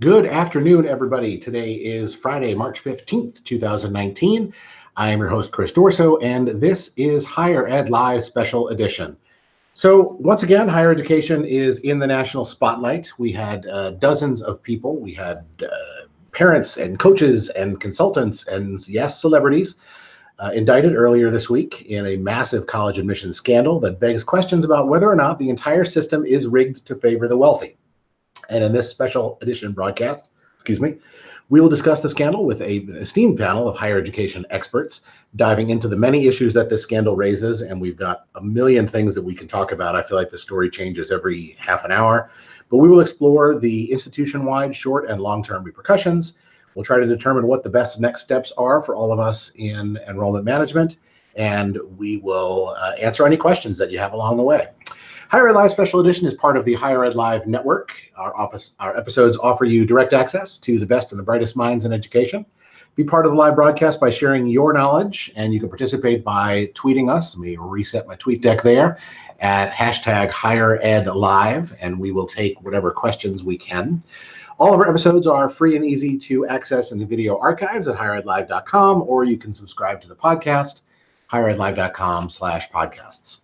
Good afternoon, everybody. Today is Friday, March 15th, 2019. I am your host, Chris Dorso, and this is Higher Ed Live Special Edition. So once again, higher education is in the national spotlight. We had dozens of people. We had parents and coaches and consultants and, yes, celebrities indicted earlier this week in a massive college admissions scandal that begs questions about whether or not the entire system is rigged to favor the wealthy. And in this special edition broadcast, we will discuss the scandal with an esteemed panel of higher education experts, diving into the many issues that this scandal raises. And we've got a million things that we can talk about. I feel like the story changes every half an hour, but we will explore the institution-wide short and long-term repercussions. We'll try to determine what the best next steps are for all of us in enrollment management, and we will answer any questions that you have along the way. Higher Ed Live Special Edition is part of the Higher Ed Live Network. Our episodes offer you direct access to the best and the brightest minds in education. Be part of the live broadcast by sharing your knowledge, and you can participate by tweeting us. Let me reset my tweet deck there at hashtag Higher Ed Live, and we will take whatever questions we can. All of our episodes are free and easy to access in the video archives at higheredlive.com, or you can subscribe to the podcast, higheredlive.com/podcasts.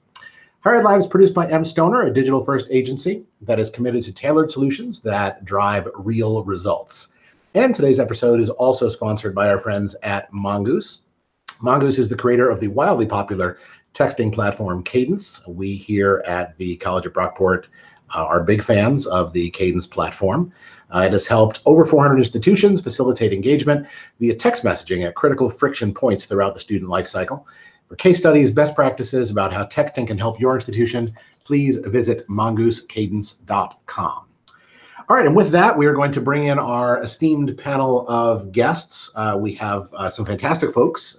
Higher Ed Live is produced by M. Stoner, a digital-first agency that is committed to tailored solutions that drive real results. And today's episode is also sponsored by our friends at Mongoose. Mongoose is the creator of the wildly popular texting platform Cadence. We here at the College of Brockport are big fans of the Cadence platform. It has helped over 400 institutions facilitate engagement via text messaging at critical friction points throughout the student life cycle. For case studies, best practices about how texting can help your institution, please visit mongoosecadence.com. All right, and with that, we are going to bring in our esteemed panel of guests. We have some fantastic folks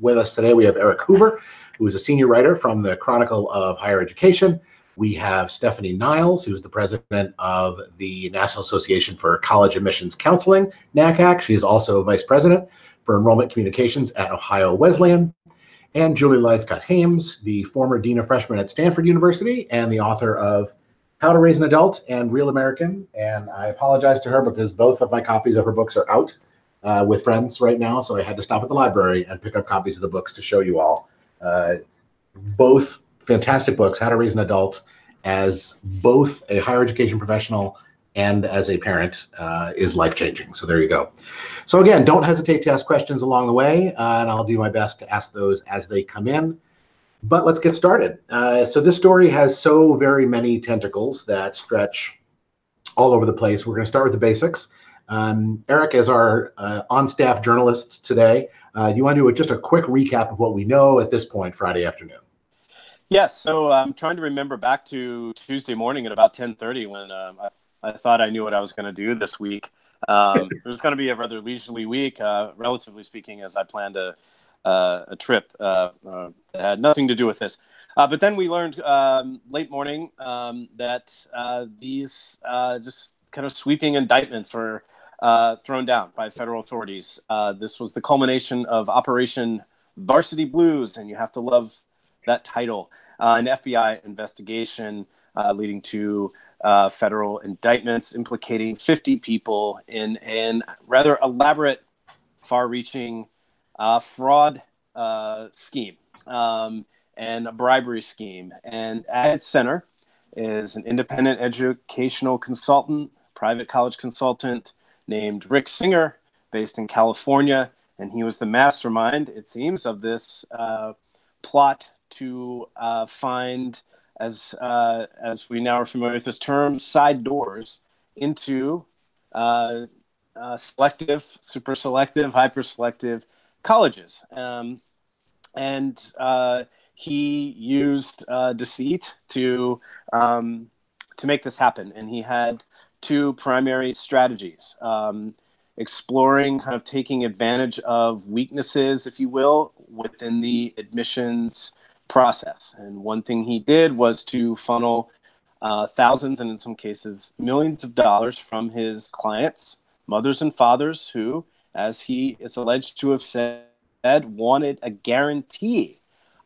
with us today. We have Eric Hoover, who is a senior writer from the Chronicle of Higher Education. We have Stephanie Niles, who is the president of the National Association for College Admissions Counseling, NACAC. She is also vice president for enrollment communications at Ohio Wesleyan. And Julie Lythcott-Hames, the former dean of freshmen at Stanford University and the author of How to Raise an Adult and Real American. And I apologize to her because both of my copies of her books are out with friends right now, so I had to stop at the library and pick up copies of the books to show you all. Both fantastic books, How to Raise an Adult, as both a higher education professional and as a parent is life-changing. So there you go. So again, don't hesitate to ask questions along the way, and I'll do my best to ask those as they come in. But let's get started. So this story has so very many tentacles that stretch all over the place. We're going to start with the basics. Eric, as our on-staff journalist today, you want to do just a quick recap of what we know at this point Friday afternoon? Yes. So I'm trying to remember back to Tuesday morning at about 10:30 when I thought I knew what I was going to do this week. It was going to be a rather leisurely week, relatively speaking, as I planned a trip that had nothing to do with this. But then we learned late morning that these just kind of sweeping indictments were thrown down by federal authorities. This was the culmination of Operation Varsity Blues, and you have to love that title, an FBI investigation leading to federal indictments implicating 50 people in a rather elaborate, far-reaching fraud scheme and a bribery scheme. And at its center is an independent educational consultant, private college consultant named Rick Singer, based in California. And he was the mastermind, it seems, of this plot to find, as we now are familiar with this term, side doors into selective, super selective, hyper selective colleges. And he used deceit to make this happen. And he had two primary strategies, exploring, kind of taking advantage of weaknesses, if you will, within the admissions process. And one thing he did was to funnel thousands and in some cases millions of dollars from his clients, mothers and fathers who, as he is alleged to have said, wanted a guarantee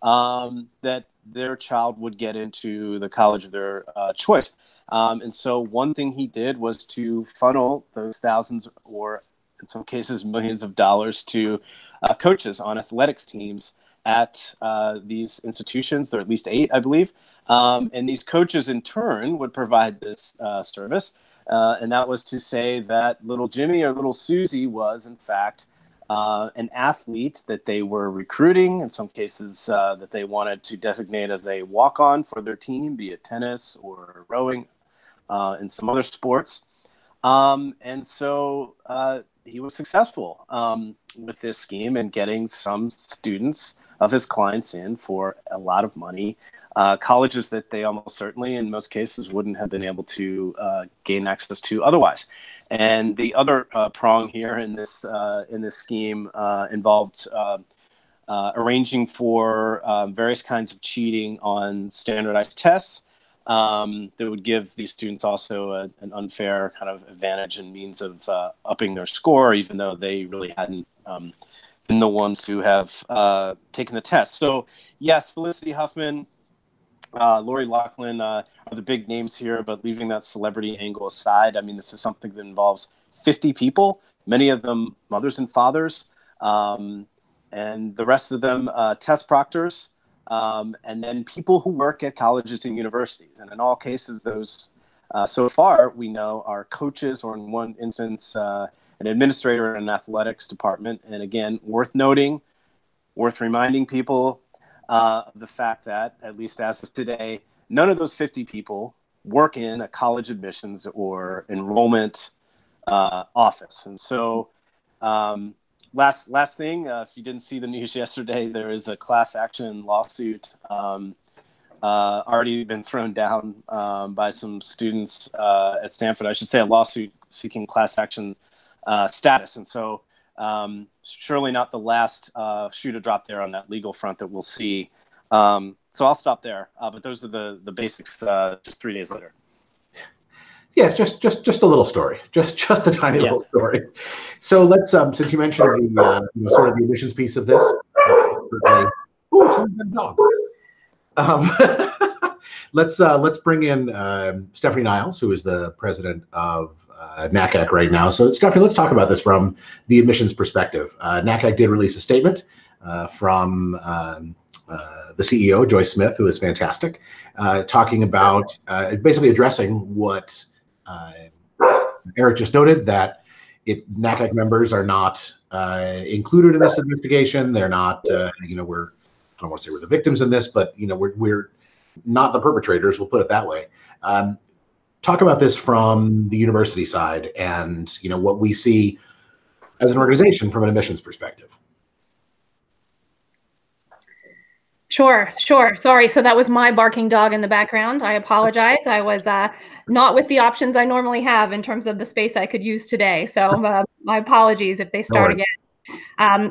that their child would get into the college of their choice. And so one thing he did was to funnel those thousands, or in some cases millions of dollars, to coaches on athletics teams at these institutions. There are at least 8, I believe. And these coaches in turn would provide this service. And that was to say that little Jimmy or little Susie was, in fact, an athlete that they were recruiting, in some cases that they wanted to designate as a walk-on for their team, be it tennis or rowing and some other sports. And so he was successful with this scheme and getting some students of his clients in for a lot of money. Colleges that they almost certainly, in most cases, wouldn't have been able to gain access to otherwise. And the other prong here in this scheme involved arranging for various kinds of cheating on standardized tests that would give these students also an unfair kind of advantage and means of upping their score, even though they really hadn't been the ones who have taken the test. So yes, Felicity Huffman, Lori Loughlin are the big names here, but leaving that celebrity angle aside, I mean, this is something that involves 50 people, many of them mothers and fathers, and the rest of them test proctors, and then people who work at colleges and universities. And in all cases, those so far we know are coaches, or in one instance, an administrator in an athletics department. And again, worth noting, worth reminding people, the fact that, at least as of today, none of those 50 people work in a college admissions or enrollment office. And so last thing, if you didn't see the news yesterday, there is a class action lawsuit already been thrown down by some students at Stanford. I should say a lawsuit seeking class action status. And so surely not the last shoe to drop there on that legal front that we'll see. So I'll stop there. But those are the basics. Just 3 days later. Yeah, it's just a little story, just a tiny little story. So let's since you mentioned the sort of the admissions piece of this. Someone's got a dog. Let's bring in Stephanie Niles, who is the president of NACAC right now. So Stephanie, let's talk about this from the admissions perspective. NACAC did release a statement from the CEO, Joyce Smith, who is fantastic, talking about basically addressing what Eric just noted, that NACAC members are not included in this investigation. They're not, I don't want to say we're the victims in this, but we're not the perpetrators. We'll put it that way. Talk about this from the university side, and what we see as an organization from an admissions perspective. Sure. Sorry. So that was my barking dog in the background. I apologize. I was not with the options I normally have in terms of the space I could use today. So my apologies if they start again.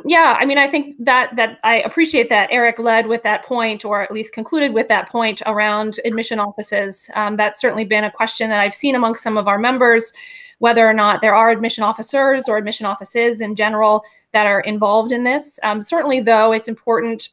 Yeah, I mean, I think that I appreciate that Eric led with that point, or at least concluded with that point around admission offices. That's certainly been a question that I've seen amongst some of our members, whether or not there are admission officers or admission offices in general that are involved in this. Certainly, though, it's important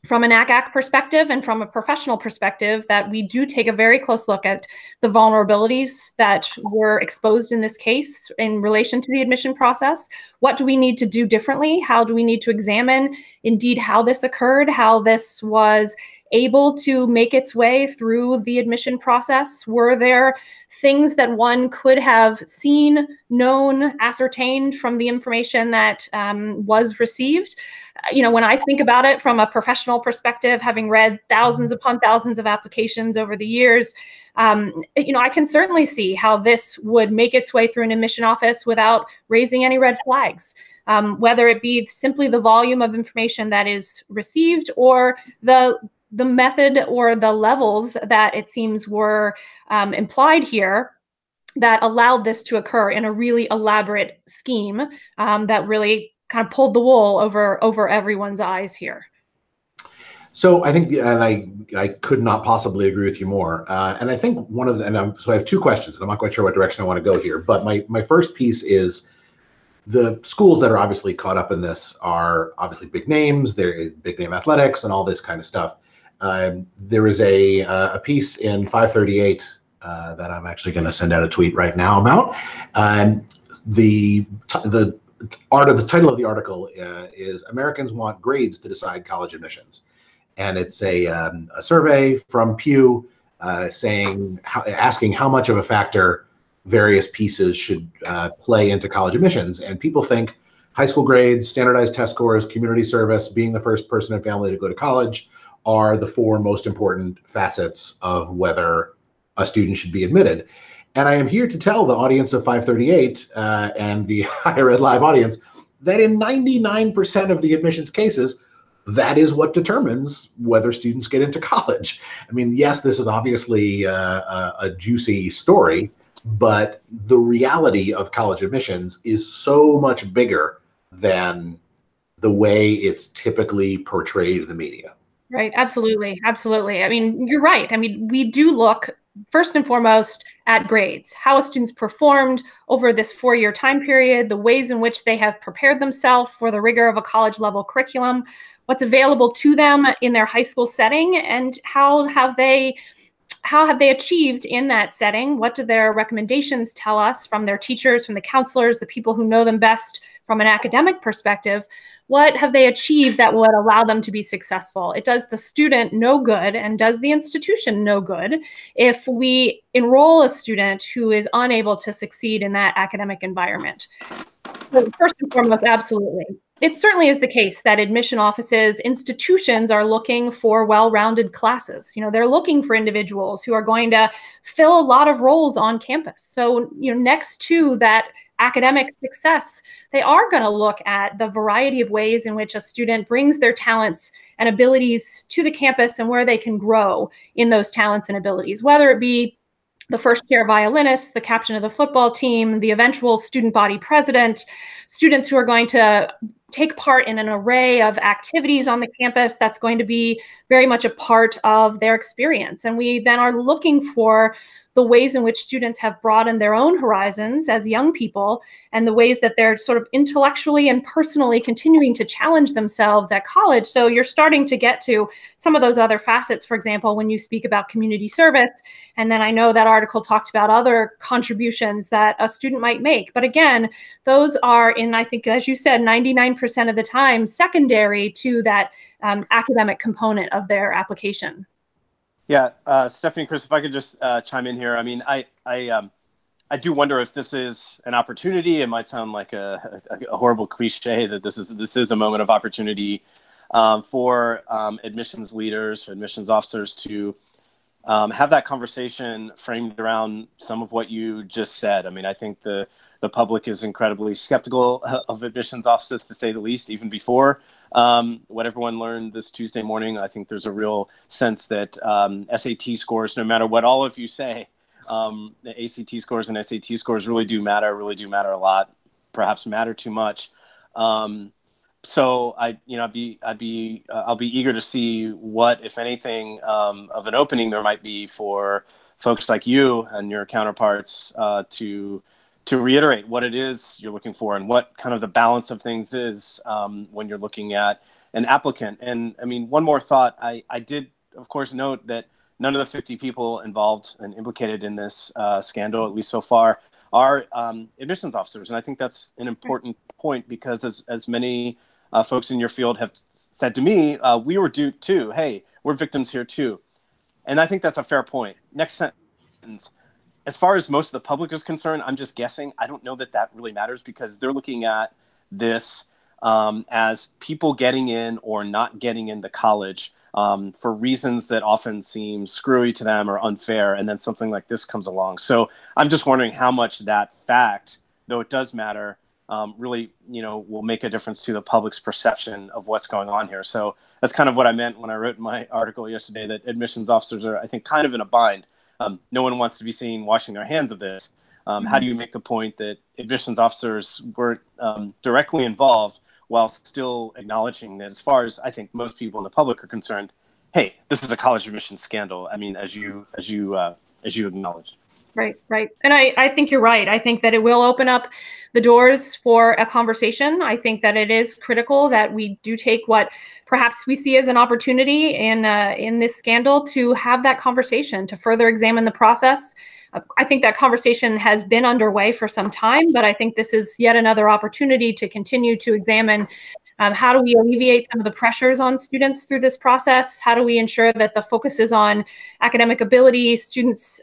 from an NACAC perspective and from a professional perspective that we do take a very close look at the vulnerabilities that were exposed in this case in relation to the admission process. What do we need to do differently? How do we need to examine indeed how this occurred, how this was able to make its way through the admission process? Were there things that one could have seen, known, ascertained from the information that was received? When I think about it from a professional perspective, having read thousands upon thousands of applications over the years, I can certainly see how this would make its way through an admission office without raising any red flags, whether it be simply the volume of information that is received or the method or the levels that it seems were implied here that allowed this to occur in a really elaborate scheme that really kind of pulled the wool over everyone's eyes here. So I think, and I could not possibly agree with you more. And I think so I have two questions, and I'm not quite sure what direction I want to go here. But my first piece is The schools that are obviously caught up in this are obviously big names. They're big name athletics and all this kind of stuff. There is a piece in 538 that I'm actually going to send out a tweet right now about. The title of the article is "Americans Want Grades to Decide College Admissions," and it's a survey from Pew asking how much of a factor various pieces should play into college admissions. And people think high school grades, standardized test scores, community service, being the first person and family to go to college are the four most important facets of whether a student should be admitted. And I am here to tell the audience of 538 and the Higher Ed Live audience that in 99% of the admissions cases, that is what determines whether students get into college. I mean, yes, this is obviously a juicy story, but the reality of college admissions is so much bigger than the way it's typically portrayed in the media. Right. Absolutely. Absolutely. I mean, you're right. I mean, we do look first and foremost at grades, how students performed over this 4-year time period, the ways in which they have prepared themselves for the rigor of a college level curriculum, what's available to them in their high school setting, and how have they achieved in that setting? What do their recommendations tell us from their teachers, from the counselors, the people who know them best from an academic perspective? What have they achieved that would allow them to be successful? It does the student no good and does the institution no good if we enroll a student who is unable to succeed in that academic environment. So first and foremost, absolutely. It certainly is the case that admission offices, institutions are looking for well-rounded classes. You know, they're looking for individuals who are going to fill a lot of roles on campus. So, you know, next to that academic success, they are going to look at the variety of ways in which a student brings their talents and abilities to the campus and where they can grow in those talents and abilities, whether it be the first chair violinist, the captain of the football team, the eventual student body president, students who are going to take part in an array of activities on the campus that's going to be very much a part of their experience. And we then are looking for the ways in which students have broadened their own horizons as young people and the ways that they're sort of intellectually and personally continuing to challenge themselves at college. So you're starting to get to some of those other facets, for example, when you speak about community service. And then I know that article talked about other contributions that a student might make. But again, those are in, I think, as you said, 99% of the time, secondary to that academic component of their application. Yeah, Stephanie, Chris, if I could just chime in here. I mean, I do wonder if this is an opportunity. It might sound like a horrible cliche that this is a moment of opportunity for admissions leaders, admissions officers to have that conversation framed around some of what you just said. I mean, I think the public is incredibly skeptical of admissions offices, to say the least, even before what everyone learned this Tuesday morning. I think there's a real sense that SAT scores, no matter what all of you say, the ACT scores and SAT scores really do matter a lot, perhaps matter too much. So I'll be eager to see what, if anything, of an opening there might be for folks like you and your counterparts to reiterate what it is you're looking for and what kind of the balance of things is when you're looking at an applicant. And I mean, one more thought, I did, of course, note that none of the 50 people involved and implicated in this scandal, at least so far, are admissions officers. And I think that's an important point because as many folks in your field have said to me, we were duped too. Hey, we're victims here too. And I think that's a fair point. Next sentence. As far as most of the public is concerned, I'm just guessing. I don't know that really matters because they're looking at this as people getting in or not getting into college for reasons that often seem screwy to them or unfair. And then something like this comes along. So I'm just wondering how much that fact, though it does matter, really, will make a difference to the public's perception of what's going on here. So that's kind of what I meant when I wrote my article yesterday, that admissions officers are, I think, kind of in a bind. No one wants to be seen washing their hands of this. How do you make the point that admissions officers weren't directly involved while still acknowledging that, as far as I think most people in the public are concerned, hey, this is a college admissions scandal. I mean, as you acknowledged. Right. And I think you're right. I think that it will open up the doors for a conversation. I think that it is critical that we do take what perhaps we see as an opportunity in this scandal to have that conversation, to further examine the process. I think that conversation has been underway for some time, but I think this is yet another opportunity to continue to examine how do we alleviate some of the pressures on students through this process? How do we ensure that the focus is on academic ability, students'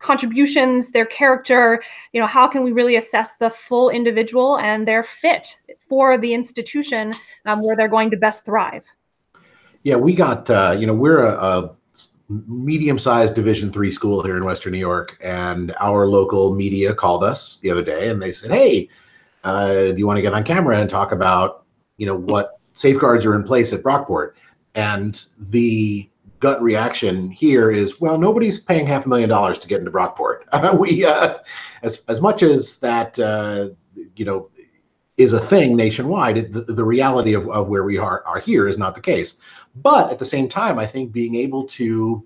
contributions, their character? You know, how can we really assess the full individual and their fit for the institution where they're going to best thrive? Yeah, we got, we're a medium-sized Division III school here in Western New York, and our local media called us the other day and they said, hey, do you want to get on camera and talk about, what safeguards are in place at Brockport? And the gut reaction here is, well, nobody's paying $500,000 to get into Brockport. As much as that, is a thing nationwide, the reality of where we are here is not the case. But at the same time, I think being able to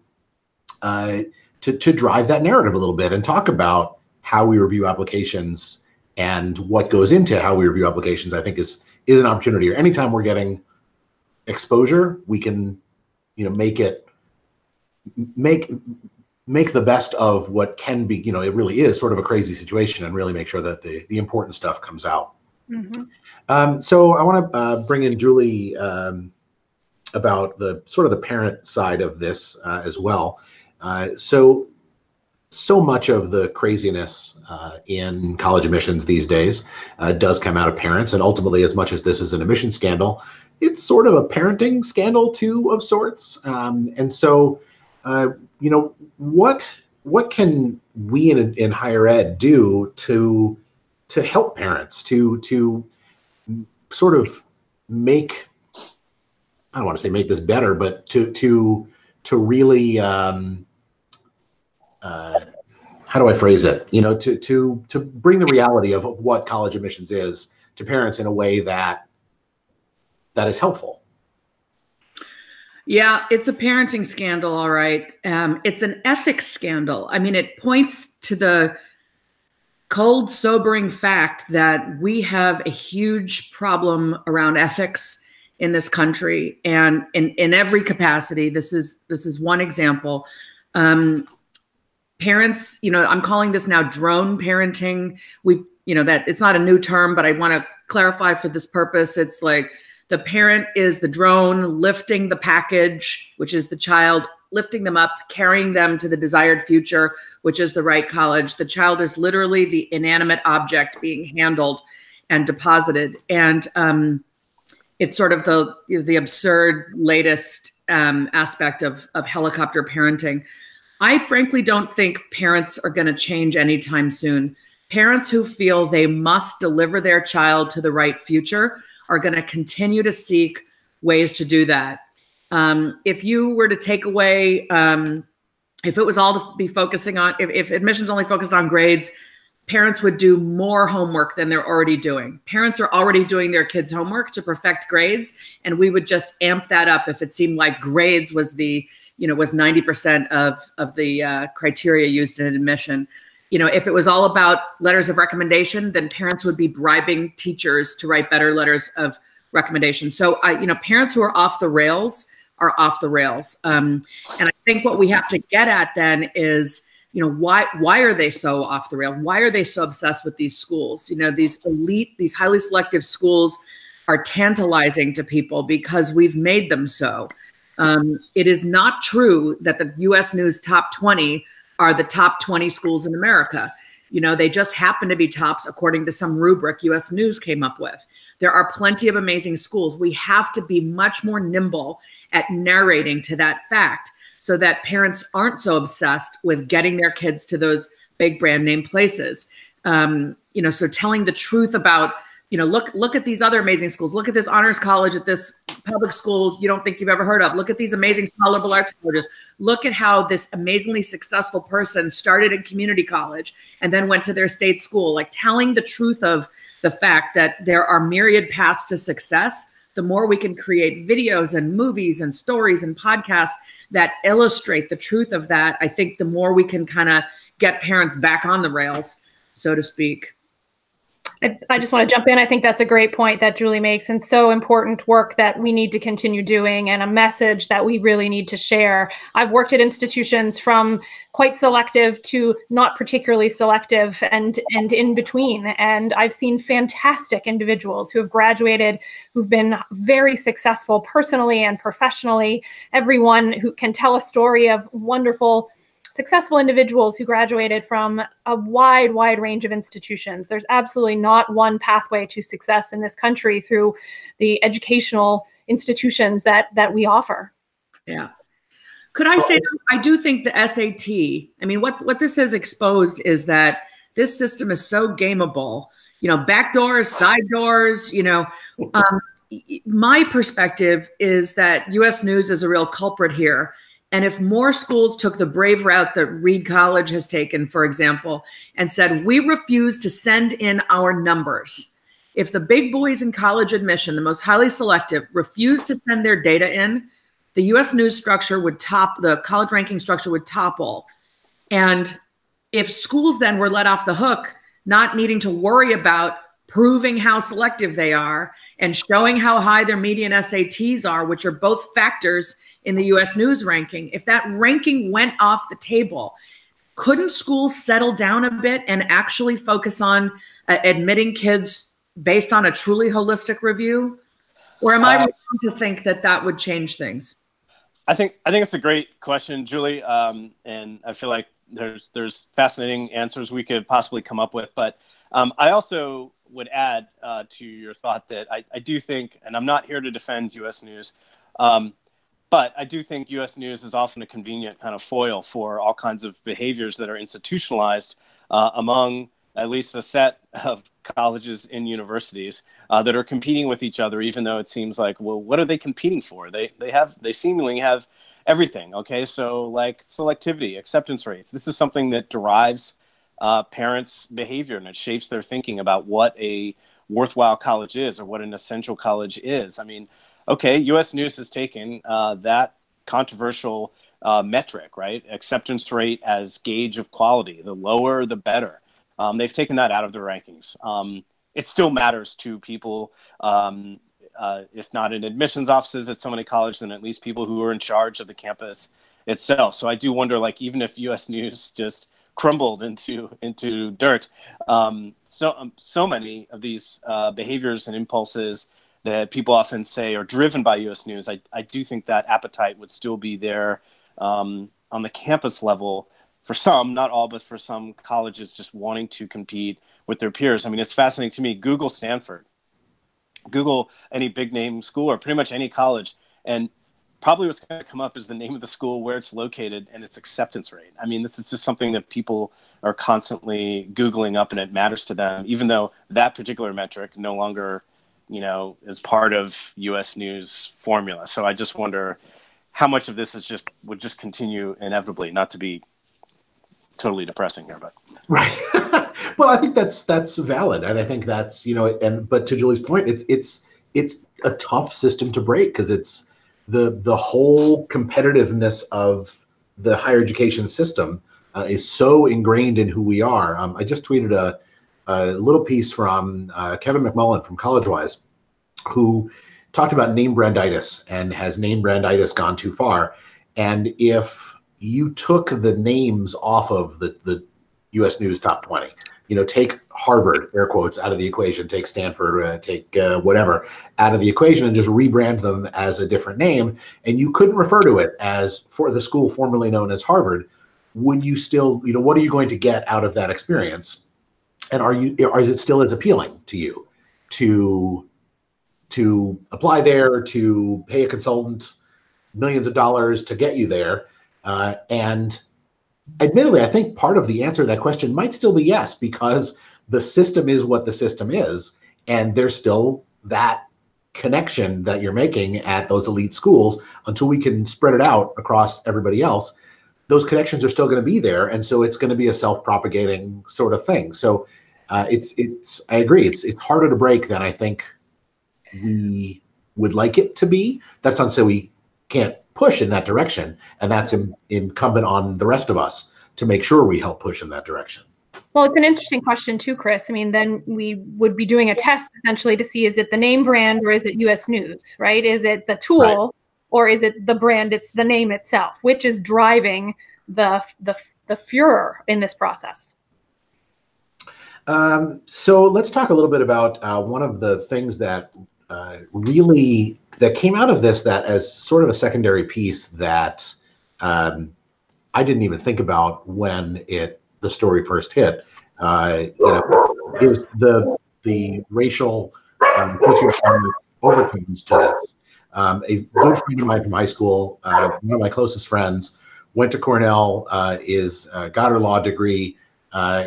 drive that narrative a little bit and talk about how we review applications and what goes into how we review applications, I think is an opportunity. Or anytime we're getting exposure, we can, make the best of what can be, it really is sort of a crazy situation, and really make sure that the important stuff comes out. Mm-hmm. So I want to bring in Julie about the sort of the parent side of this as well. So much of the craziness in college admissions these days does come out of parents, and ultimately, as much as this is an admission scandal, it's sort of a parenting scandal too, of sorts. And so, what can we in higher ed do to help parents to sort of make, I don't want to say make this better, but to really how do I phrase it? To bring the reality of what college admissions is to parents in a way that is helpful. Yeah, it's a parenting scandal, all right. It's an ethics scandal. I mean, it points to the cold, sobering fact that we have a huge problem around ethics in this country, and in every capacity. This is one example. Parents, I'm calling this now drone parenting. That it's not a new term, but I want to clarify for this purpose. It's like the parent is the drone lifting the package, which is the child, lifting them up, carrying them to the desired future, which is the right college. The child is literally the inanimate object being handled and deposited. And it's sort of the absurd latest aspect of helicopter parenting. I frankly don't think parents are going to change anytime soon. Parents who feel they must deliver their child to the right future are going to continue to seek ways to do that. If you were to take away, if it was all to be focusing on, if admissions only focused on grades, parents would do more homework than they're already doing. Parents are already doing their kids' homework to perfect grades, and we would just amp that up if it seemed like grades was was 90% of the criteria used in admission. If it was all about letters of recommendation, then parents would be bribing teachers to write better letters of recommendation. So, parents who are off the rails are off the rails. And I think what we have to get at then is, why are they so off the rail? Why are they so obsessed with these schools? These elite, these highly selective schools are tantalizing to people because we've made them so. It is not true that the U.S. News top 20 are the top 20 schools in America. They just happen to be tops according to some rubric U.S. News came up with. There are plenty of amazing schools. We have to be much more nimble at narrating to that fact so that parents aren't so obsessed with getting their kids to those big brand name places. So telling the truth about, look at these other amazing schools. Look at this honors college at this public school you don't think you've ever heard of. Look at these amazing small liberal arts colleges. Look at how this amazingly successful person started in community college and then went to their state school. Like telling the truth of the fact that there are myriad paths to success, the more we can create videos and movies and stories and podcasts that illustrate the truth of that, I think the more we can kind of get parents back on the rails, so to speak. I just want to jump in. I think that's a great point that Julie makes, and so important work that we need to continue doing, and a message that we really need to share. I've worked at institutions from quite selective to not particularly selective and in between. And I've seen fantastic individuals who have graduated, who've been very successful personally and professionally. Everyone who can tell a story of wonderful successful individuals who graduated from a wide range of institutions. There's absolutely not one pathway to success in this country through the educational institutions that we offer. Yeah. Could I say, I do think the SAT, I mean, what this has exposed is that this system is so gameable, you know, back doors, side doors, you know. My perspective is that US News is a real culprit here. And if more schools took the brave route that Reed College has taken, for example, and said, we refuse to send in our numbers. If the big boys in college admission, the most highly selective, refuse to send their data in, the US News structure would the college ranking structure would topple. And if schools then were let off the hook, not needing to worry about proving how selective they are and showing how high their median SATs are, which are both factors in the US News ranking, if that ranking went off the table, couldn't schools settle down a bit and actually focus on admitting kids based on a truly holistic review? Or am I wrong to think that that would change things? I think it's a great question, Julie, and I feel like there's fascinating answers we could possibly come up with. But I also would add to your thought that I do think, and I'm not here to defend US News, but I do think US News is often a convenient kind of foil for all kinds of behaviors that are institutionalized among at least a set of colleges and universities that are competing with each other, even though it seems like, well, what are they competing for? They seemingly have everything. Okay, so like selectivity, acceptance rates. This is something that derives parents' behavior, and it shapes their thinking about what a worthwhile college is or what an essential college is. I mean, okay, US News has taken that controversial metric, right? Acceptance rate as gauge of quality. The lower, the better. They've taken that out of the rankings. It still matters to people, if not in admissions offices at so many colleges, then at least people who are in charge of the campus itself. So I do wonder, like, even if US News just crumbled into dirt, so many of these behaviors and impulses that people often say are driven by US News, I do think that appetite would still be there on the campus level for some, not all, but for some colleges just wanting to compete with their peers. I mean, it's fascinating to me. Google Stanford, Google any big name school or pretty much any college, and probably what's going to come up is the name of the school, where it's located, and its acceptance rate. I mean, this is just something that people are constantly Googling up, and it matters to them, even though that particular metric no longer, you know, is part of US News formula. So I just wonder how much of this would just continue inevitably, not to be totally depressing here, but right. Well, I think that's valid, and I think that's, you know, but to Julie's point, it's a tough system to break, because it's the whole competitiveness of the higher education system is so ingrained in who we are. I just tweeted a little piece from Kevin McMullen from CollegeWise, who talked about name branditis, and has name branditis gone too far? And if you took the names off of the US News top 20, you know, take Harvard, air quotes, out of the equation, take Stanford, take whatever out of the equation, and just rebrand them as a different name, and you couldn't refer to it as for the school formerly known as Harvard, would you still, you know, what are you going to get out of that experience? And is it still as appealing to you to apply there, to pay a consultant millions of dollars to get you there? And admittedly, I think part of the answer to that question might still be yes, because the system is what the system is, and there's still that connection that you're making at those elite schools. Until we can spread it out across everybody else, those connections are still going to be there, and so it's going to be a self-propagating sort of thing. So I agree, it's harder to break than I think we would like it to be. That's not to say we can't push in that direction, and that's incumbent on the rest of us to make sure we help push in that direction. Well, it's an interesting question too, Chris. I mean, then we would be doing a test essentially to see, is it the name brand or is it US News, right? Is it the tool or is it the brand? It's the name itself, which is driving the furor in this process. So let's talk a little bit about one of the things that really that came out of this, that as sort of a secondary piece that I didn't even think about when the story first hit. Is the racial socioeconomic overtones to this. A good friend of mine from high school, one of my closest friends, went to Cornell, got her law degree,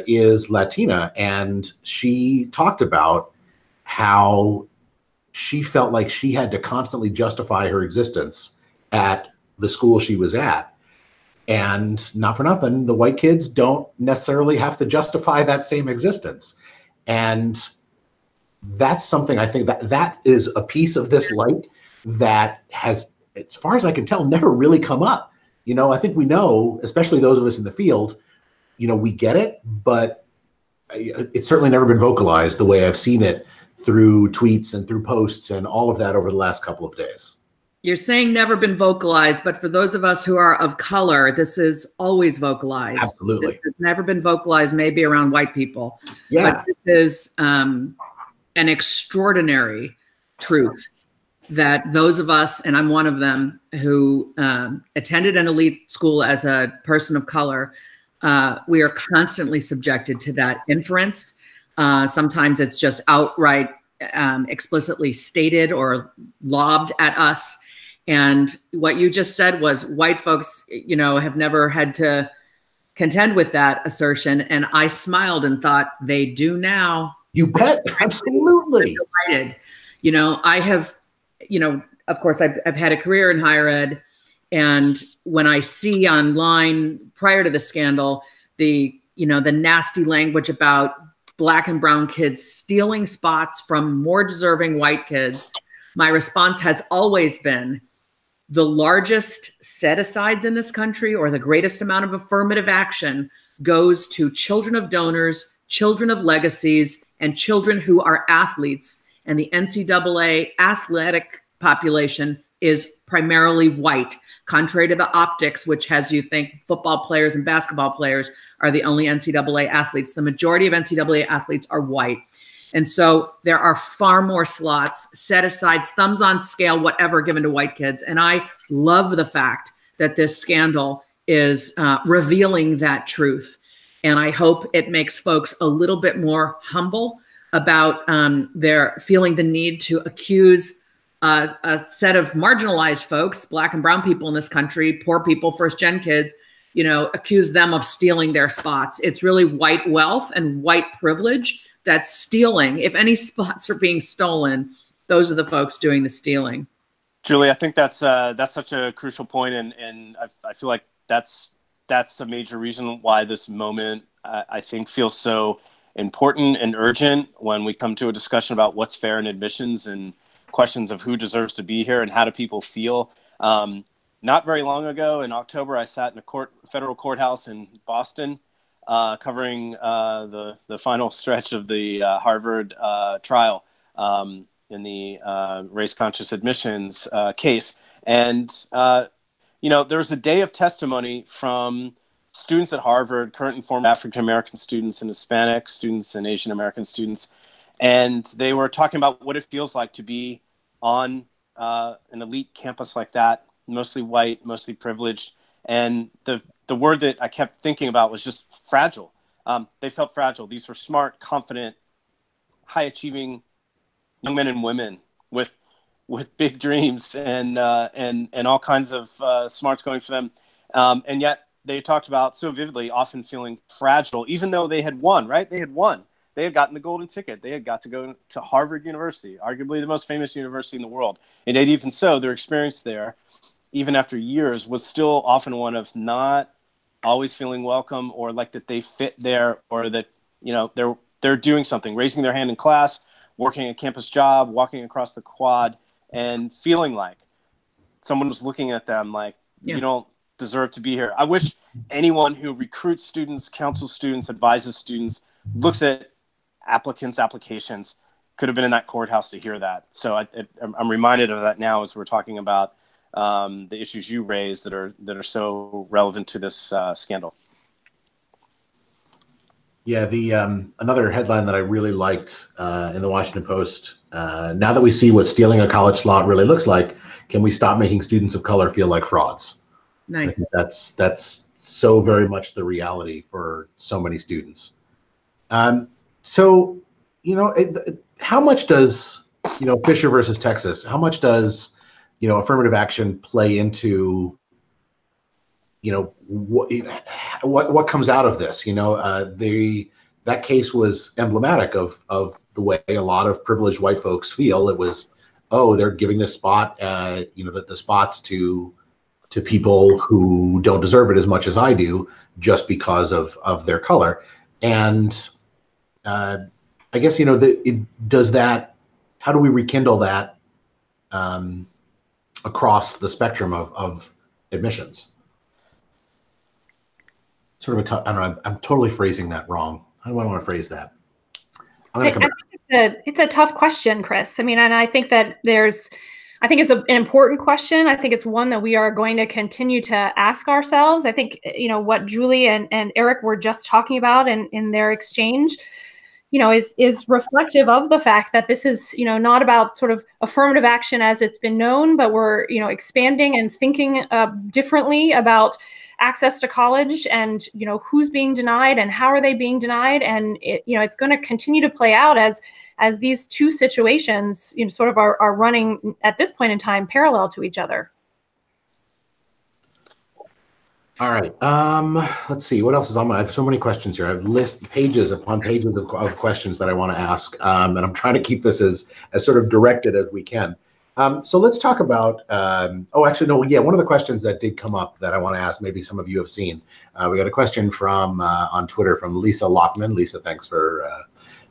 is Latina, and she talked about how she felt like she had to constantly justify her existence at the school she was at. And not for nothing, the white kids don't necessarily have to justify that same existence. And that's something I think that is a piece of this light that has, as far as I can tell, never really come up. I think we know, especially those of us in the field, we get it, but it's certainly never been vocalized the way I've seen it through tweets and through posts and all of that over the last couple of days. You're saying never been vocalized, but for those of us who are of color, this is always vocalized. Absolutely. It's never been vocalized, maybe around white people. Yeah. But this is an extraordinary truth that those of us, and I'm one of them, who attended an elite school as a person of color, we are constantly subjected to that inference. Sometimes it's just outright explicitly stated or lobbed at us. And what you just said was white folks, have never had to contend with that assertion. And I smiled and thought, they do now. You bet. Absolutely. I'm delighted. I have, of course, I've had a career in higher ed. And when I see online prior to the scandal, the nasty language about Black and brown kids stealing spots from more deserving white kids, my response has always been, the largest set-asides in this country, or the greatest amount of affirmative action, goes to children of donors, children of legacies, and children who are athletes. And the NCAA athletic population is primarily white, contrary to the optics, which has you think football players and basketball players are the only NCAA athletes. The majority of NCAA athletes are white. And so there are far more slots, set-asides, thumbs on scale, whatever, given to white kids. And I love the fact that this scandal is revealing that truth. And I hope it makes folks a little bit more humble about their feeling the need to accuse a set of marginalized folks, Black and brown people in this country, poor people, first-gen kids, accuse them of stealing their spots. It's really white wealth and white privilege that's stealing. If any spots are being stolen, those are the folks doing the stealing. Julie, I think that's such a crucial point, and I feel like that's a major reason why this moment I think feels so important and urgent when we come to a discussion about what's fair in admissions and questions of who deserves to be here and how do people feel. Not very long ago in October, I sat in a federal courthouse in Boston, covering the final stretch of the Harvard trial in the race-conscious admissions case. And, there was a day of testimony from students at Harvard, current and former African-American students and Hispanic students and Asian-American students. And they were talking about what it feels like to be on an elite campus like that, mostly white, mostly privileged. And the word that I kept thinking about was just fragile. They felt fragile. These were smart, confident, high-achieving young men and women with big dreams and all kinds of smarts going for them. And yet they talked about so vividly often feeling fragile, even though they had won, right? They had won. They had gotten the golden ticket. They had got to go to Harvard University, arguably the most famous university in the world. And yet even so, their experience there, even after years, was still often one of not always feeling welcome or like that they fit there, or that, they're doing something, raising their hand in class, working a campus job, walking across the quad, and feeling like someone was looking at them like, Yeah. deserve to be here. I wish anyone who recruits students, counsels students, advises students, looks at applicants' applications could have been in that courthouse to hear that. So I'm reminded of that now as we're talking about the issues you raised that are so relevant to this scandal. Yeah, the another headline that I really liked in the Washington Post, now that we see what stealing a college slot really looks like, can we stop making students of color feel like frauds? Nice. So I think that's so very much the reality for so many students. So, how much does, Fisher versus Texas, how much does, affirmative action play into, what comes out of this? That case was emblematic of the way a lot of privileged white folks feel. It was, oh, they're giving this spot, the spots to people who don't deserve it as much as I do, just because of their color. And I guess, how do we rekindle that across the spectrum of admissions? Sort of a tough, I don't know, I'm totally phrasing that wrong. How do I want to phrase that? I think it's a tough question, Chris. I mean, and I think that I think it's an important question. I think it's one that we are going to continue to ask ourselves. I think, what Julie and Eric were just talking about in their exchange, is reflective of the fact that this is, not about sort of affirmative action as it's been known, but we're, expanding and thinking differently about access to college and, who's being denied and how are they being denied. And, it's going to continue to play out as these two situations, sort of are running at this point in time parallel to each other. All right. Let's see what else is on I have so many questions here. I've listed pages upon pages of questions that I want to ask, and I'm trying to keep this as sort of directed as we can. So let's talk about. One of the questions that did come up that I want to ask, maybe some of you have seen. We got a question from on Twitter from Lisa Lockman. Lisa, thanks for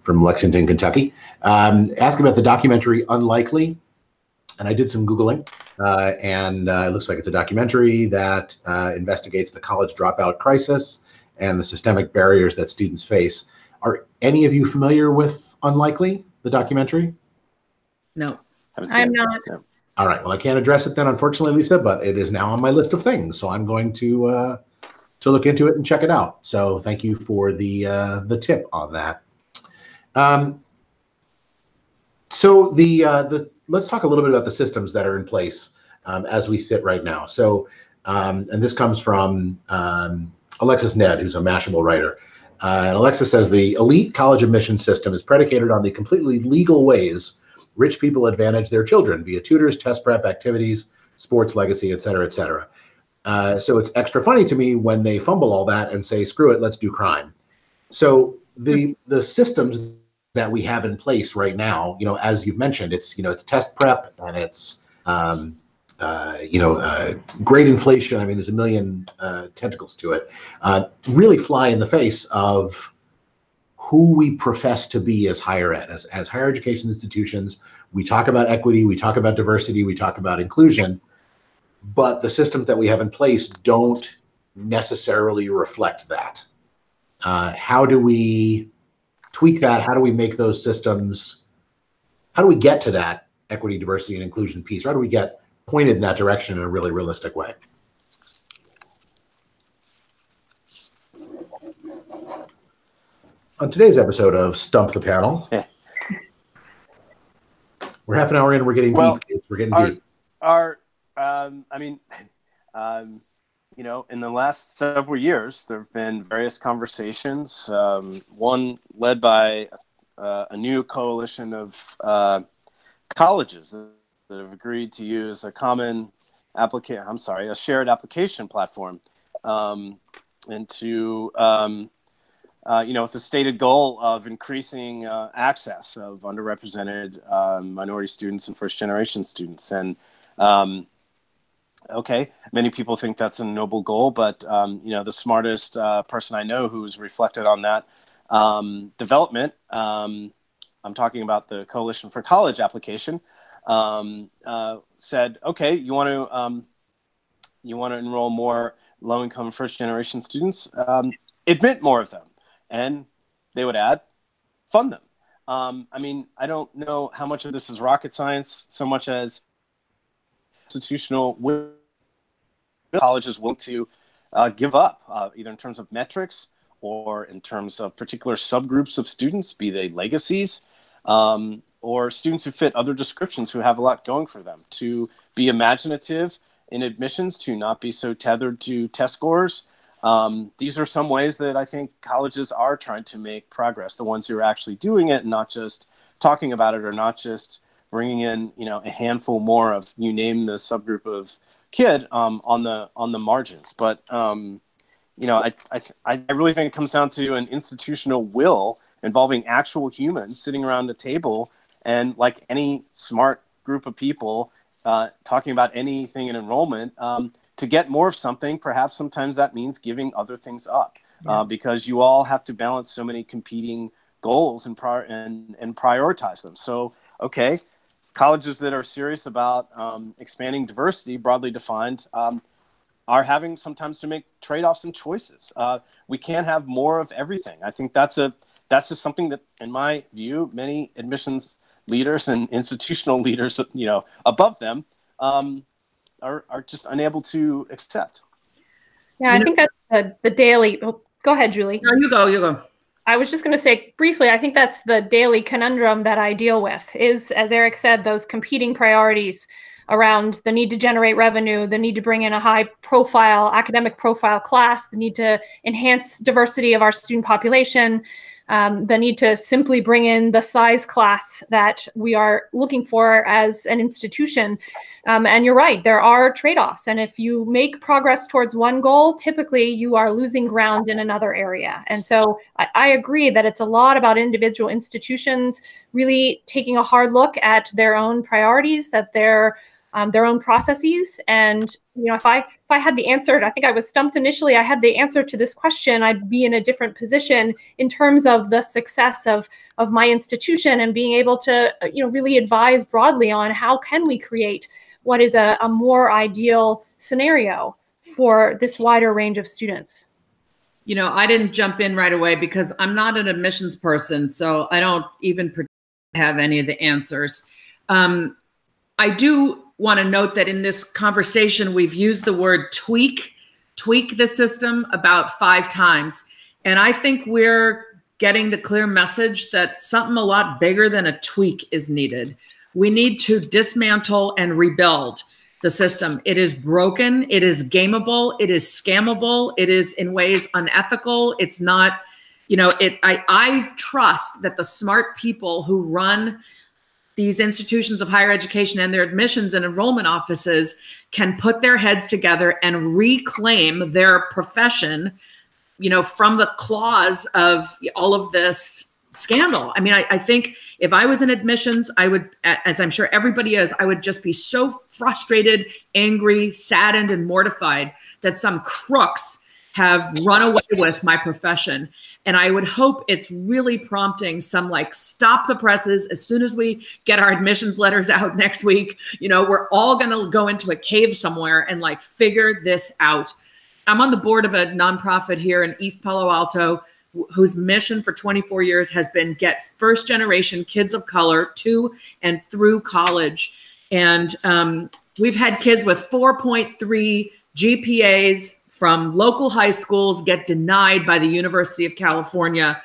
from Lexington, Kentucky. Asking about the documentary Unlikely. And I did some Googling, and it looks like it's a documentary that investigates the college dropout crisis and the systemic barriers that students face. Are any of you familiar with Unlikely, the documentary? No. I'm not. No. All right. Well, I can't address it then, unfortunately, Lisa, but it is now on my list of things. So I'm going to look into it and check it out. So thank you for the tip on that. So let's talk a little bit about the systems that are in place as we sit right now. So, and this comes from Alexis Ned, who's a Mashable writer. And Alexis says the elite college admission system is predicated on the completely legal ways rich people advantage their children via tutors, test prep, activities, sports legacy, et cetera, et cetera. So it's extra funny to me when they fumble all that and say, screw it, let's do crime. So the systems that we have in place right now, as you've mentioned, it's test prep and it's grade inflation. I mean, there's a million tentacles to it. Really fly in the face of who we profess to be as higher ed, as higher education institutions. We talk about equity, we talk about diversity, we talk about inclusion, but the systems that we have in place don't necessarily reflect that. How do we tweak that? How do we make those systems, how do we get to that equity, diversity, and inclusion piece? How do we get pointed in that direction in a really realistic way? On today's episode of Stump the Panel, we're half an hour in, we're getting deep. We're getting deep. In the last several years, there have been various conversations, one led by a new coalition of colleges that have agreed to use a shared application platform, and to, with the stated goal of increasing access of underrepresented minority students and first-generation students. And many people think that's a noble goal, but the smartest person I know who's reflected on that development, I'm talking about the Coalition for College application, said, okay, you want to you want to enroll more low-income first-generation students, admit more of them. And they would add, fund them. I mean, I don't know how much of this is rocket science, so much as institutional colleges willing to give up, either in terms of metrics or in terms of particular subgroups of students, be they legacies, or students who fit other descriptions who have a lot going for them, to be imaginative in admissions, to not be so tethered to test scores. These are some ways that I think colleges are trying to make progress, the ones who are actually doing it, not just talking about it, or not just bringing in, you know, a handful more of, you name the subgroup of kid on the margins. But you know, I really think it comes down to an institutional will involving actual humans sitting around the table, and like any smart group of people talking about anything in enrollment, to get more of something. Perhaps sometimes that means giving other things up, because you all have to balance so many competing goals and prioritize them. So, okay, colleges that are serious about expanding diversity, broadly defined, are having sometimes to make trade-offs and choices. We can't have more of everything. I think that's just something that, in my view, many admissions leaders and institutional leaders, you know, above them, are just unable to accept. Yeah, I think that's the daily. Oh, go ahead, Julie. No, you go. I was just going to say briefly, I think that's the daily conundrum that I deal with, is, as Eric said, those competing priorities around the need to generate revenue, the need to bring in a high profile, academic profile class, the need to enhance diversity of our student population, the need to simply bring in the size class that we are looking for as an institution. And you're right, there are trade-offs. And if you make progress towards one goal, typically you are losing ground in another area. And so I agree that it's a lot about individual institutions really taking a hard look at their own priorities, that their own processes. And, you know, if I had the answer, I think I was stumped initially, I had the answer to this question, I'd be in a different position in terms of the success of my institution and being able to, you know, really advise broadly on how can we create what is a more ideal scenario for this wider range of students. You know, I didn't jump in right away because I'm not an admissions person, so I don't even have any of the answers. I do want to note that in this conversation, we've used the word tweak the system about 5 times. And I think we're getting the clear message that something a lot bigger than a tweak is needed. We need to dismantle and rebuild the system. It is broken. It is gameable. It is scammable. It is in ways unethical. It's not, you know, I trust that the smart people who run these institutions of higher education and their admissions and enrollment offices can put their heads together and reclaim their profession, you know, from the claws of all of this scandal. I mean, I think if I was in admissions, I would, as I'm sure everybody is, I would just be so frustrated, angry, saddened, and mortified that some crooks have run away with my profession. And I would hope it's really prompting some, like, stop the presses. As soon as we get our admissions letters out next week, you know, we're all going to go into a cave somewhere and, like, figure this out. I'm on the board of a nonprofit here in East Palo Alto whose mission for 24 years has been get first generation kids of color to and through college. And we've had kids with 4.3 GPAs from local high schools get denied by the University of California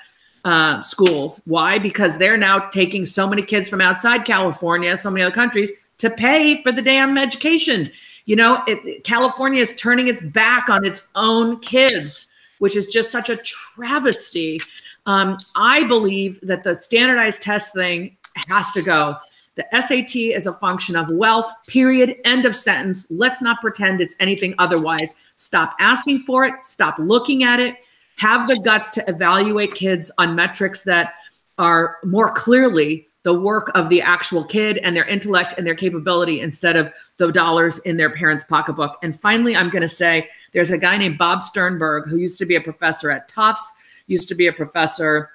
schools. Why? Because they're now taking so many kids from outside California, so many other countries, to pay for the damn education. You know, California is turning its back on its own kids, which is just such a travesty. I believe that the standardized test thing has to go. The SAT is a function of wealth, period, end of sentence. Let's not pretend it's anything otherwise. Stop asking for it. Stop looking at it. Have the guts to evaluate kids on metrics that are more clearly the work of the actual kid and their intellect and their capability instead of the dollars in their parents' pocketbook. And finally, I'm going to say there's a guy named Bob Sternberg who used to be a professor at Tufts, used to be a professor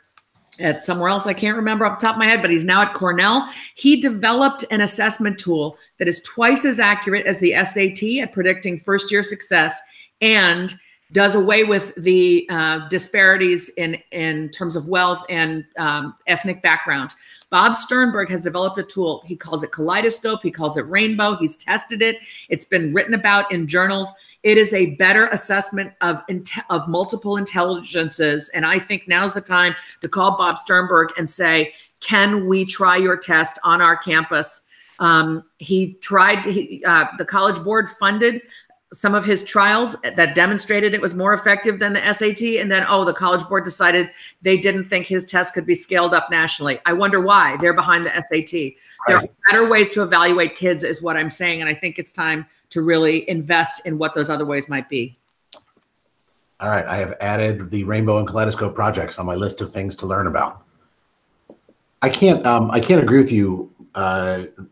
at somewhere else. I can't remember off the top of my head, but he's now at Cornell. He developed an assessment tool that is twice as accurate as the SAT at predicting first-year success and does away with the disparities in terms of wealth and ethnic background. Bob Sternberg has developed a tool. He calls it Kaleidoscope. He calls it Rainbow. He's tested it. It's been written about in journals. It is a better assessment of multiple intelligences. And I think now's the time to call Bob Sternberg and say, can we try your test on our campus? The College Board funded some of his trials that demonstrated it was more effective than the SAT. And then, the College Board decided they didn't think his test could be scaled up nationally. I wonder why. They're behind the SAT. Right. There are better ways to evaluate kids is what I'm saying. And I think it's time to really invest in what those other ways might be. All right. I have added the Rainbow and Kaleidoscope projects on my list of things to learn about. I can't agree with you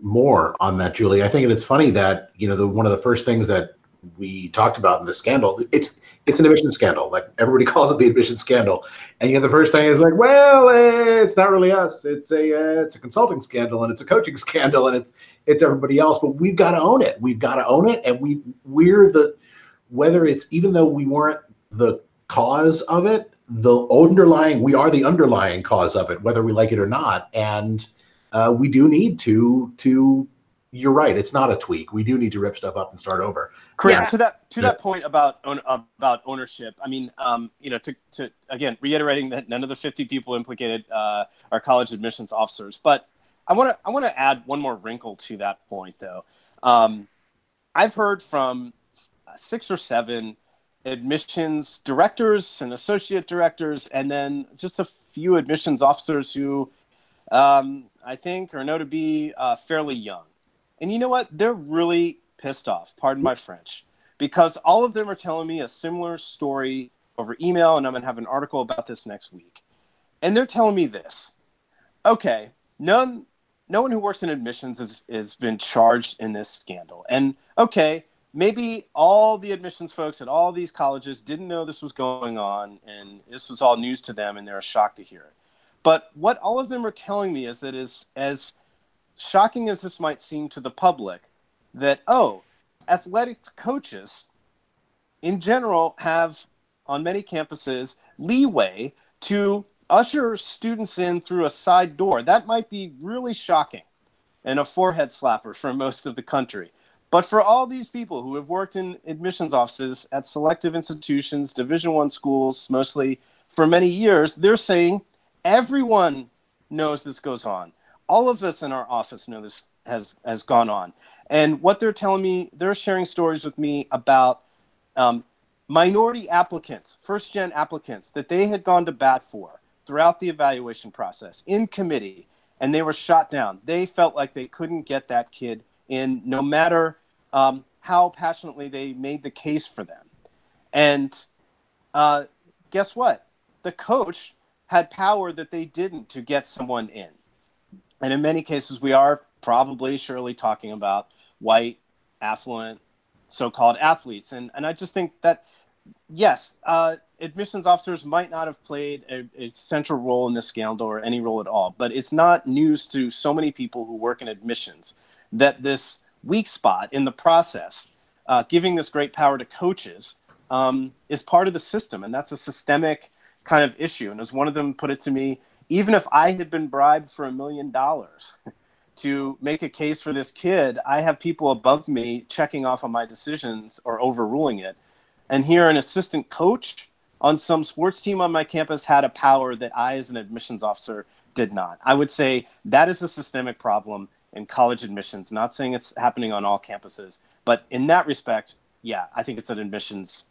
more on that, Julie. I think it's funny that, one of the first things that we talked about in the scandal, it's an admission scandal. Like, everybody calls it the admission scandal, and the first thing is like, well, it's not really us. It's a consulting scandal, and it's a coaching scandal, and it's everybody else. But we've got to own it. We've got to own it, and whether it's, even though we weren't the cause of it, we are the underlying cause of it, whether we like it or not, and we do need to. You're right. It's not a tweak. We do need to rip stuff up and start over. Correct. Yeah. To that point about ownership. I mean, to again, reiterating that none of the 50 people implicated are college admissions officers. But I want to add one more wrinkle to that point, though. I've heard from 6 or 7 admissions directors and associate directors, and then just a few admissions officers who I think are known to be fairly young. And you know what? They're really pissed off, pardon my French, because all of them are telling me a similar story over email, and I'm going to have an article about this next week. And they're telling me this. Okay, no one who works in admissions has been charged in this scandal. And okay, maybe all the admissions folks at all these colleges didn't know this was going on, and this was all news to them, and they're shocked to hear it. But what all of them are telling me is that as shocking as this might seem to the public, that, athletic coaches in general have, on many campuses, leeway to usher students in through a side door. That might be really shocking and a forehead slapper for most of the country. But for all these people who have worked in admissions offices at selective institutions, Division I schools, mostly for many years, they're saying everyone knows this goes on. All of us in our office know this has gone on. And what they're telling me, they're sharing stories with me about minority applicants, first-gen applicants that they had gone to bat for throughout the evaluation process in committee, and they were shot down. They felt like they couldn't get that kid in, no matter how passionately they made the case for them. And guess what? The coach had power that they didn't to get someone in. And in many cases, we are surely talking about white, affluent, so-called athletes. And I just think that, yes, admissions officers might not have played a central role in this scandal or any role at all, but it's not news to so many people who work in admissions that this weak spot in the process, giving this great power to coaches, is part of the system. And that's a systemic kind of issue. And as one of them put it to me, even if I had been bribed for $1 million to make a case for this kid, I have people above me checking off on my decisions or overruling it. And here, an assistant coach on some sports team on my campus had a power that I, as an admissions officer, did not. I would say that is a systemic problem in college admissions. Not saying it's happening on all campuses, but in that respect, yeah, I think it's an admissions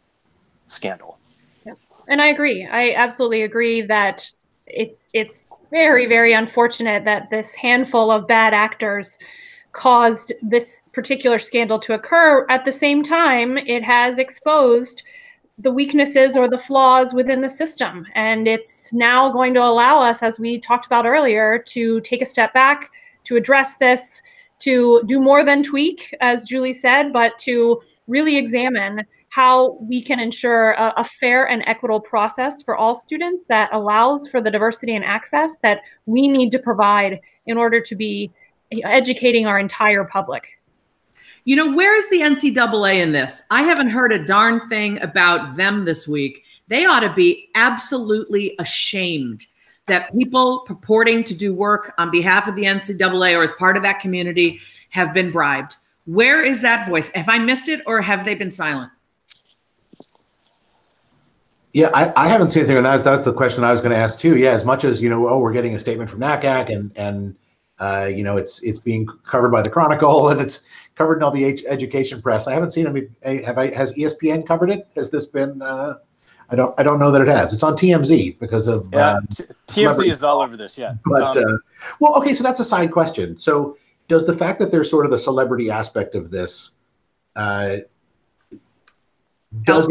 scandal. Yeah. And I agree. I absolutely agree that it's very, very unfortunate that this handful of bad actors caused this particular scandal to occur. At the same time, it has exposed the weaknesses or the flaws within the system. And it's now going to allow us, as we talked about earlier, to take a step back, to address this, to do more than tweak, as Julie said, but to really examine how we can ensure a fair and equitable process for all students that allows for the diversity and access that we need to provide in order to be educating our entire public. You know, where is the NCAA in this? I haven't heard a darn thing about them this week. They ought to be absolutely ashamed that people purporting to do work on behalf of the NCAA or as part of that community have been bribed. Where is that voice? Have I missed it, or have they been silent? Yeah, I haven't seen anything, and that's the question I was going to ask too. Yeah, as much as, you know, oh, we're getting a statement from NACAC, and you know, it's being covered by the Chronicle, and it's covered in all the education press. I haven't seen. I mean, has ESPN covered it? Has this been? I don't know that it has. It's on TMZ because of TMZ is all over this. Yeah, but well, okay, so that's a side question. So does the fact that there's sort of the celebrity aspect of this does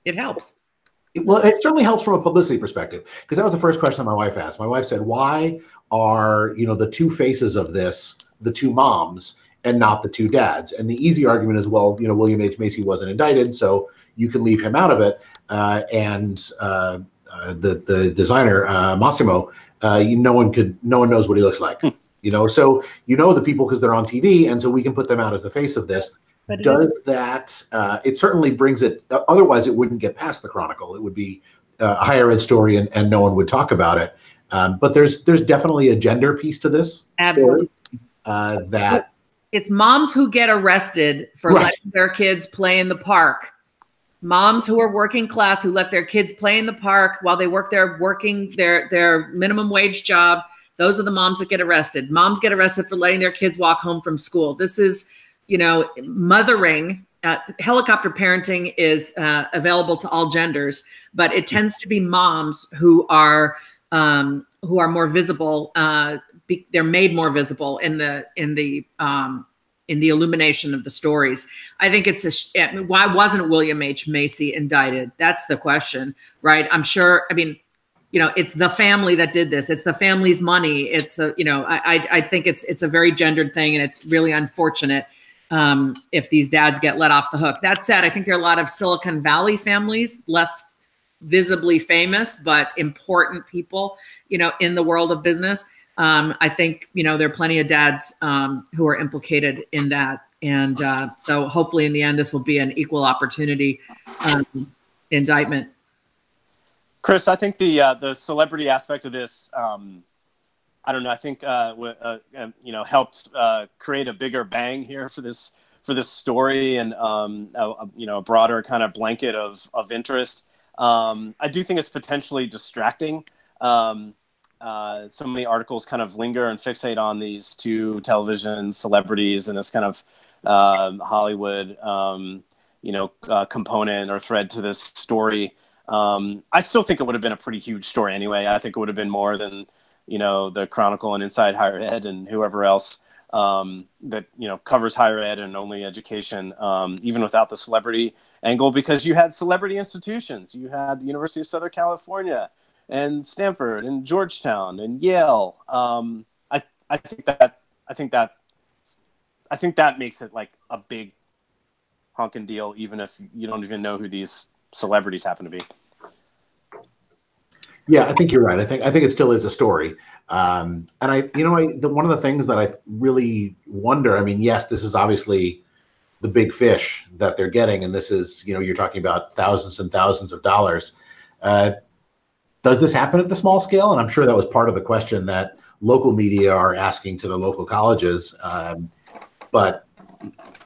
it helps? Well, it certainly helps from a publicity perspective, because that was the first question my wife asked. My wife said, why are, you know, the two faces of this the two moms and not the two dads? And the easy argument is, well, you know, William H. Macy wasn't indicted, so you can leave him out of it. The designer, Massimo, no one knows what he looks like. You know, so you know the people because they're on TV, and so we can put them out as the face of this. But does that, it certainly brings it, otherwise it wouldn't get past the Chronicle. It would be a higher ed story, and no one would talk about it. But there's definitely a gender piece to this. Absolutely. Story, that it's moms who get arrested for letting their kids play in the park. Moms who are working class who let their kids play in the park while they work their minimum wage job. Those are the moms that get arrested. Moms get arrested for letting their kids walk home from school. This is, you know, mothering. Helicopter parenting is available to all genders, but it tends to be moms who are more visible. They're made more visible in the illumination of the stories. I think it's why wasn't William H. Macy indicted? That's the question, right? I'm sure. I mean, you know, it's the family that did this. It's the family's money. It's you know, I think it's a very gendered thing, and it's really unfortunate if these dads get let off the hook. That said, I think there are a lot of Silicon Valley families, less visibly famous, but important people, you know, in the world of business. I think, you know, there are plenty of dads who are implicated in that. And so hopefully in the end, this will be an equal opportunity indictment. Chris, I think the celebrity aspect of this, I don't know, I think, you know, helped create a bigger bang here for this story, and, you know, a broader kind of blanket of interest. I do think it's potentially distracting. So many articles kind of linger and fixate on these two television celebrities and this kind of Hollywood, you know, component or thread to this story. I still think it would have been a pretty huge story anyway. I think it would have been more than, you know, the Chronicle and Inside Higher Ed and whoever else that, you know, covers higher ed and only education, even without the celebrity angle, because you had celebrity institutions. You had the University of Southern California and Stanford and Georgetown and Yale. I think that makes it like a big honking deal, even if you don't even know who these celebrities happen to be. Yeah, I think you're right. I think it still is a story. And one of the things that I really wonder, I mean, yes, this is obviously the big fish that they're getting, and this is, you know, you're talking about thousands and thousands of dollars. Does this happen at the small scale? And I'm sure that was part of the question that local media are asking to the local colleges. But,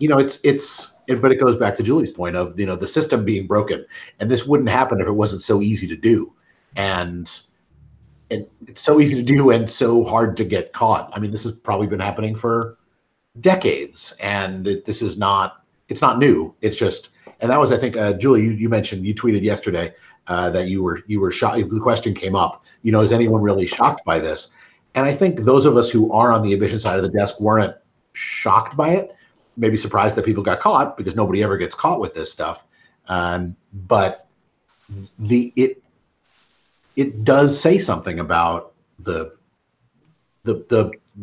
you know, but it goes back to Julie's point of, you know, the system being broken, and this wouldn't happen if it wasn't so easy to do. And it's so easy to do and so hard to get caught. I mean, this has probably been happening for decades, and it's not new. It's just, and that was, I think, Julie, you mentioned, you tweeted yesterday that you were shocked. The question came up, you know, is anyone really shocked by this? And I think those of us who are on the admission side of the desk weren't shocked by it, maybe surprised that people got caught, because nobody ever gets caught with this stuff. But it does say something about the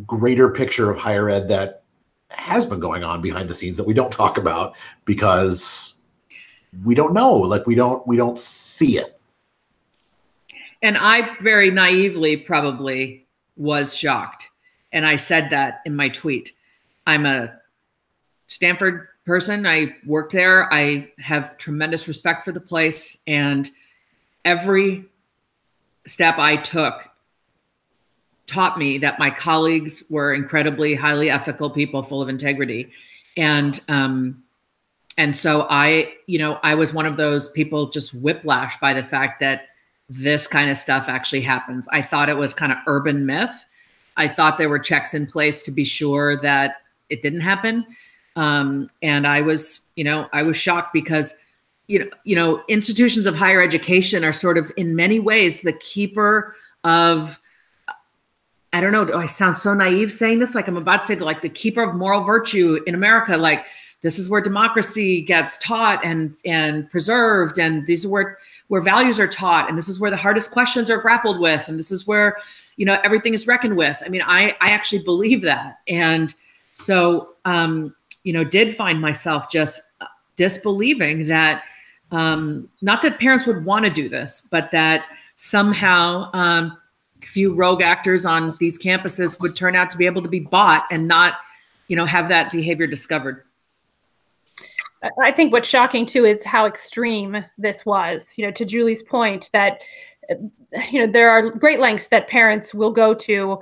greater picture of higher ed that has been going on behind the scenes that we don't talk about because we don't know, like we don't see it. And I very naively probably was shocked. And I said that in my tweet. I'm a Stanford person. I worked there. I have tremendous respect for the place. And every step I took taught me that my colleagues were incredibly highly ethical people full of integrity. And so I was one of those people just whiplashed by the fact that this kind of stuff actually happens. I thought it was kind of urban myth. I thought there were checks in place to be sure that it didn't happen. And I was shocked because, institutions of higher education are sort of in many ways the keeper of, I don't know, do I sound so naive saying this? Like I'm about to say like the keeper of moral virtue in America. Like this is where democracy gets taught and preserved. And these are where values are taught. And this is where the hardest questions are grappled with. And this is where, everything is reckoned with. I mean, I actually believe that. And so, did find myself just disbelieving that, not that parents would want to do this, but that somehow a few rogue actors on these campuses would turn out to be able to be bought and not, have that behavior discovered. I think what's shocking too is how extreme this was, to Julie's point that, there are great lengths that parents will go to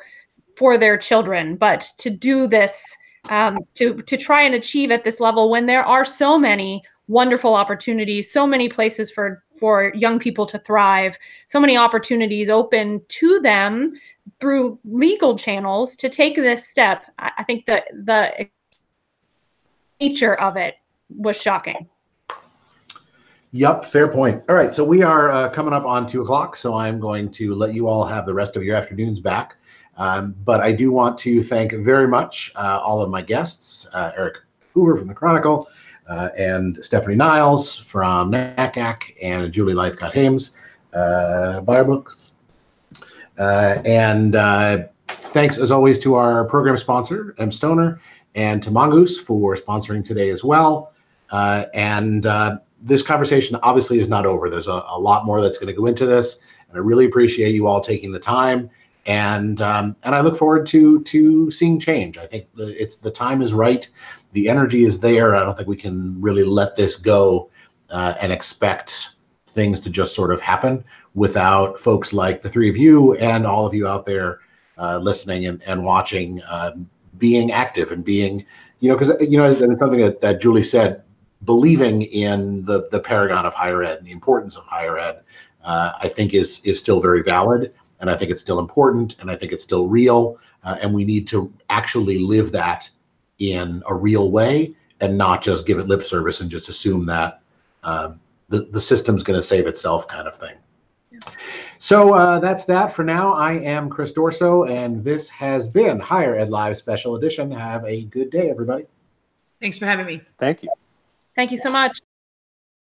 for their children, but to do this, to try and achieve at this level when there are so many wonderful opportunities, so many places for young people to thrive, so many opportunities open to them through legal channels to take this step. I think that the nature of it was shocking. Yep, fair point. All right, so we are coming up on 2 o'clock, so I'm going to let you all have the rest of your afternoons back. But I do want to thank very much all of my guests, Eric Hoover from the Chronicle, and Stephanie Niles from NACAC, and Julie Lythcott-Hames, BioBooks. And thanks, as always, to our program sponsor, M. Stoner, and to Mongoose for sponsoring today as well. This conversation obviously is not over. There's a lot more that's going to go into this, and I really appreciate you all taking the time. And I look forward to seeing change. I think the time is right. The energy is there. I don't think we can really let this go and expect things to just sort of happen without folks like the three of you and all of you out there listening and watching, being active and being, because and it's something that Julie said, believing in the paragon of higher ed and the importance of higher ed, I think is still very valid. And I think it's still important, and I think it's still real. And we need to actually live that in a real way and not just give it lip service and just assume that the system's going to save itself kind of thing. Yeah. So that's that for now. I am Chris Dorso, and this has been Higher Ed Live Special Edition. Have a good day, everybody. Thanks for having me. Thank you. Thank you so much.